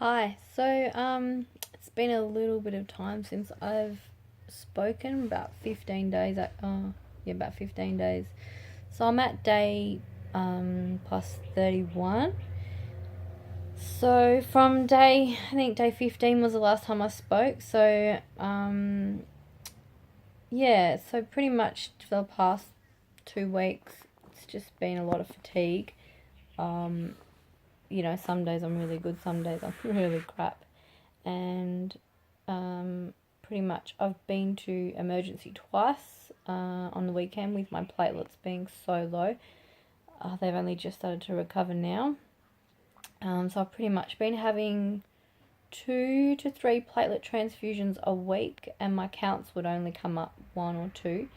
Hi. It's been a little bit of time since I've spoken, about 15 days. About 15 days. So I'm at day plus 31. So from I think day 15 was the last time I spoke. So pretty much for the past 2 weeks, it's just been a lot of fatigue. Some days I'm really good, some days I'm really crap. And pretty much I've been to emergency twice on the weekend with my platelets being so low. They've only just started to recover now. So I've pretty much been having 2 to 3 platelet transfusions a week, and my counts would only come up 1 or 2.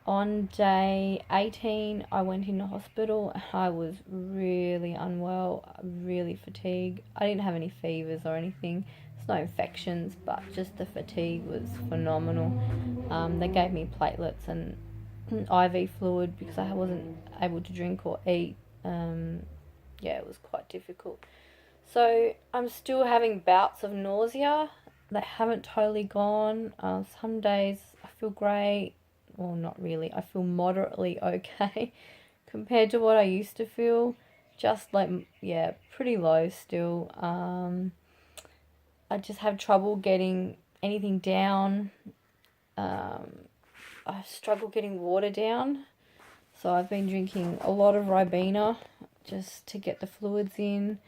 On day 18, I went into hospital. I was really unwell, really fatigued. I didn't have any fevers or anything. There's no infections, but just the fatigue was phenomenal. They gave me platelets and IV fluid because I wasn't able to drink or eat. It was quite difficult. So I'm still having bouts of nausea. They haven't totally gone. Some days I feel great. Well, not really. I feel moderately okay compared to what I used to feel. Just pretty low still. I just have trouble getting anything down. I struggle getting water down. So I've been drinking a lot of Ribena just to get the fluids in.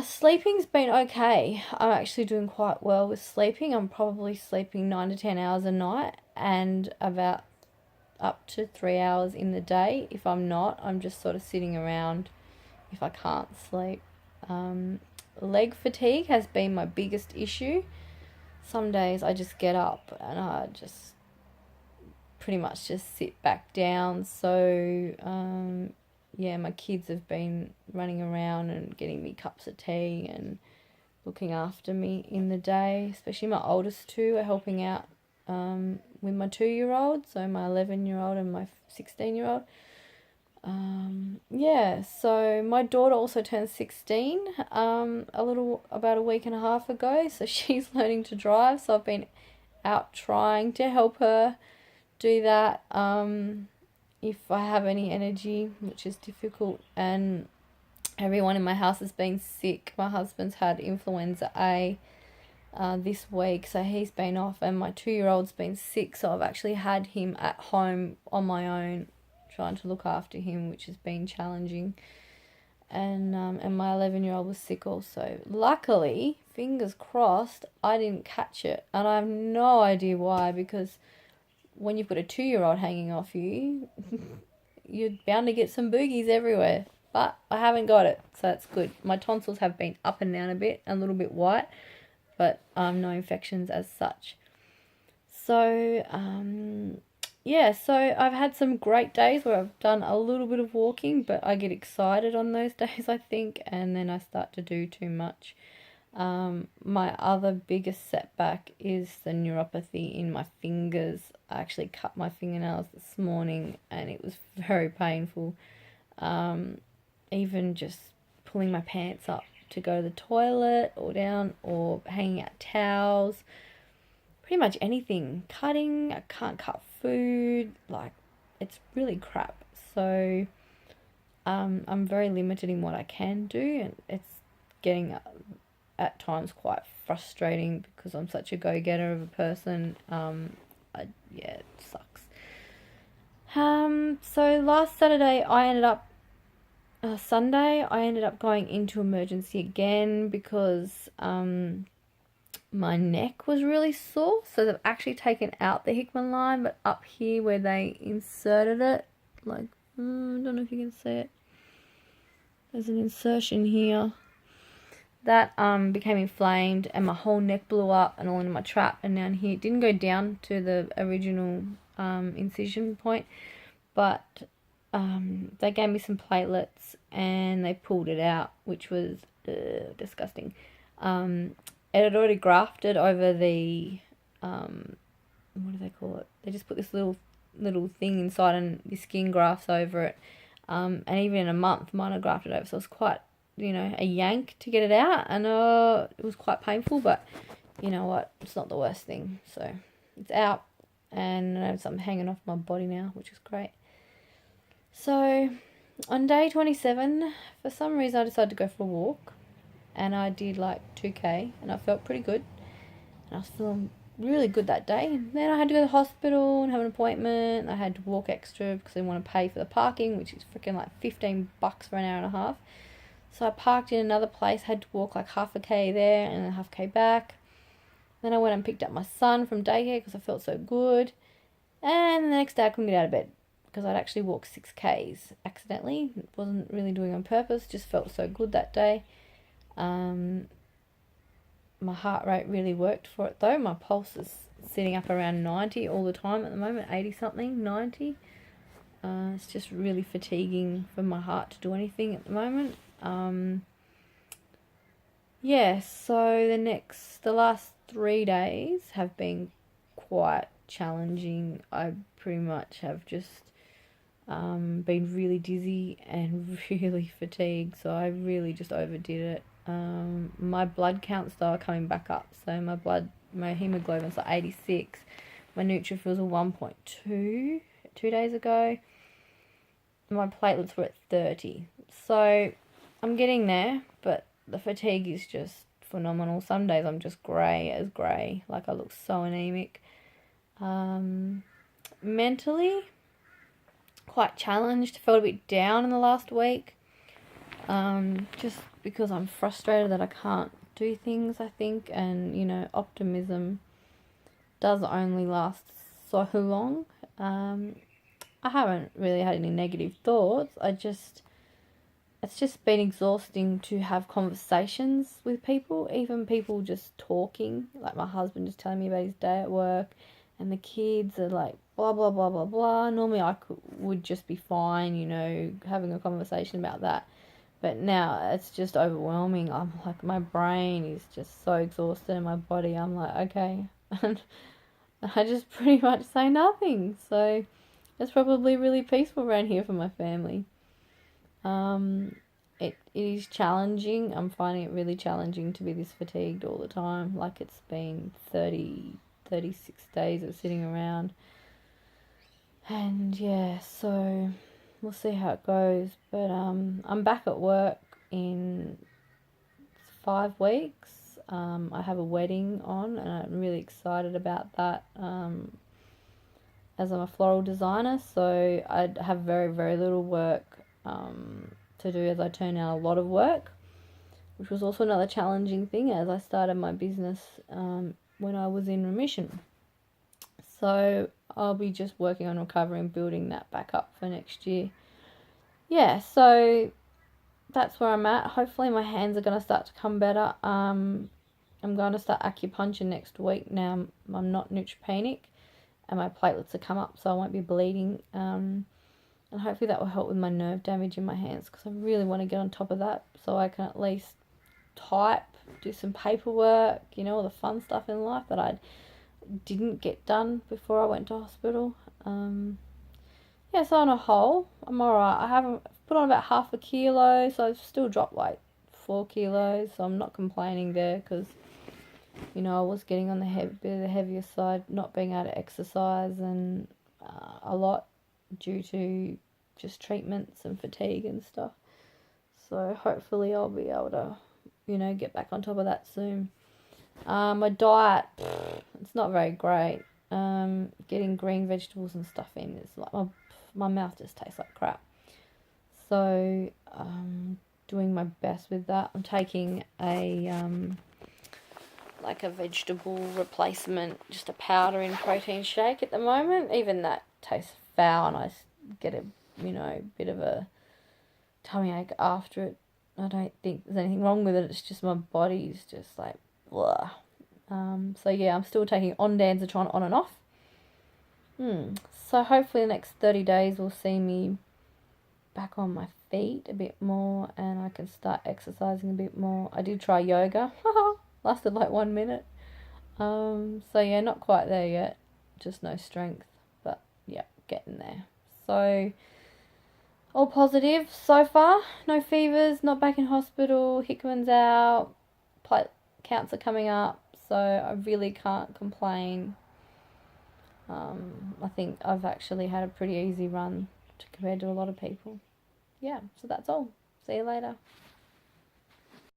Sleeping's been okay. I'm actually doing quite well with sleeping. I'm probably sleeping 9 to 10 hours a night and about up to 3 hours in the day. If I'm not, I'm just sort of sitting around if I can't sleep. Leg fatigue has been my biggest issue. Some days I just get up and I just pretty much just sit back down. My kids have been running around and getting me cups of tea and looking after me in the day. Especially my oldest two are helping out with my 2-year-old, so my 11-year-old and my 16-year-old. So my daughter also turned 16 about a week and a half ago, so she's learning to drive, so I've been out trying to help her do that. If I have any energy, which is difficult, and everyone in my house has been sick. My husband's had influenza A this week, so he's been off, and my 2-year-old's been sick, so I've actually had him at home on my own, trying to look after him, which has been challenging. And my 11-year-old was sick also. Luckily, fingers crossed, I didn't catch it, and I have no idea why, because when you've got a 2-year-old hanging off you, you're bound to get some boogies everywhere. But I haven't got it, so that's good. My tonsils have been up and down a bit, a little bit white, but no infections as such. So I've had some great days where I've done a little bit of walking, but I get excited on those days, I think, and then I start to do too much. My other biggest setback is the neuropathy in my fingers. I actually cut my fingernails this morning and it was very painful. Even just pulling my pants up to go to the toilet or down or hanging out towels. Pretty much anything. Cutting, I can't cut food. It's really crap. So I'm very limited in what I can do, and it's getting at times quite frustrating because I'm such a go-getter of a person. It sucks. So last Sunday, I ended up going into emergency again because my neck was really sore. So they've actually taken out the Hickman line, but up here where they inserted it, I don't know if you can see it. There's an insertion here. That became inflamed and my whole neck blew up and all into my trap and down here. It didn't go down to the original incision point, but they gave me some platelets and they pulled it out, which was disgusting. It had already grafted over the, what do they call it? They just put this little thing inside and the skin grafts over it. And even in a month, mine had grafted over, so it was quite a yank to get it out, and it was quite painful, but you know what, it's not the worst thing. So it's out, and I have something hanging off my body now, which is great. So on day 27, for some reason I decided to go for a walk, and I did like 2k, and I felt pretty good, and I was feeling really good that day. And then I had to go to the hospital and have an appointment. I had to walk extra because they want to pay for the parking, which is freaking like $15 for an hour and a half. So I parked in another place, had to walk like half a k there and then half a k back. Then I went and picked up my son from daycare because I felt so good. And the next day I couldn't get out of bed because I'd actually walked 6k's accidentally. It wasn't really doing it on purpose, just felt so good that day. My heart rate really worked for it though. My pulse is sitting up around 90 all the time at the moment, 80 something, 90. It's just really fatiguing for my heart to do anything at the moment. So the last 3 days have been quite challenging. I pretty much have just been really dizzy and really fatigued, so I really just overdid it. My blood counts though are coming back up, so my hemoglobin's like 86. My neutrophils are 1.2 2 days ago. My platelets were at 30. So I'm getting there, but the fatigue is just phenomenal. Some days I'm just grey as grey, like I look so anemic. Mentally, quite challenged. Felt a bit down in the last week. Just because I'm frustrated that I can't do things, I think, and optimism does only last so long. I haven't really had any negative thoughts. It's just been exhausting to have conversations with people, even people just talking, like my husband just telling me about his day at work, and the kids are like blah blah blah blah blah. Normally I would just be fine, having a conversation about that. But now it's just overwhelming. I'm like, my brain is just so exhausted, and my body, I'm like, okay. And I just pretty much say nothing. So it's probably really peaceful around here for my family. It is challenging. I'm finding it really challenging to be this fatigued all the time. Like it's been 36 days of sitting around. And yeah, so we'll see how it goes. But I'm back at work in 5 weeks. I have a wedding on, and I'm really excited about that. As I'm a floral designer, so I have very, very little work to do as I turn out a lot of work, which was also another challenging thing as I started my business when I was in remission. So I'll be just working on recovering, building that back up for next year. Yeah, so that's where I'm at. Hopefully my hands are going to start to come better. I'm going to start acupuncture next week. Now I'm not neutropenic, and my platelets have come up, so I won't be bleeding. And hopefully that will help with my nerve damage in my hands, because I really want to get on top of that so I can at least type, do some paperwork, all the fun stuff in life that I didn't get done before I went to hospital. So on a whole, I'm alright. I haven't put on about half a kilo, so I've still dropped like 4 kilos, so I'm not complaining there, because I was getting on the bit of the heavier side, not being able to exercise and a lot due to just treatments and fatigue and stuff. So hopefully I'll be able to, get back on top of that soon. My diet, it's not very great. Getting green vegetables and stuff in, it's like my mouth just tastes like crap. So doing my best with that. I'm taking a like a vegetable replacement, just a powder in protein shake at the moment. Even that tastes foul, and I get a bit of a tummy ache after it. I don't think there's anything wrong with it. It's just my body's just like blah. So yeah, I'm still taking ondansetron on and off. So hopefully the next 30 days will see me back on my feet a bit more, and I can start exercising a bit more. I did try yoga. Lasted like 1 minute. So yeah, not quite there yet. Just no strength. But yeah, getting there. So all positive so far. No fevers, not back in hospital, Hickman's out, platelet counts are coming up, so I really can't complain. I think I've actually had a pretty easy run compared to a lot of people. Yeah, so that's all. See you later.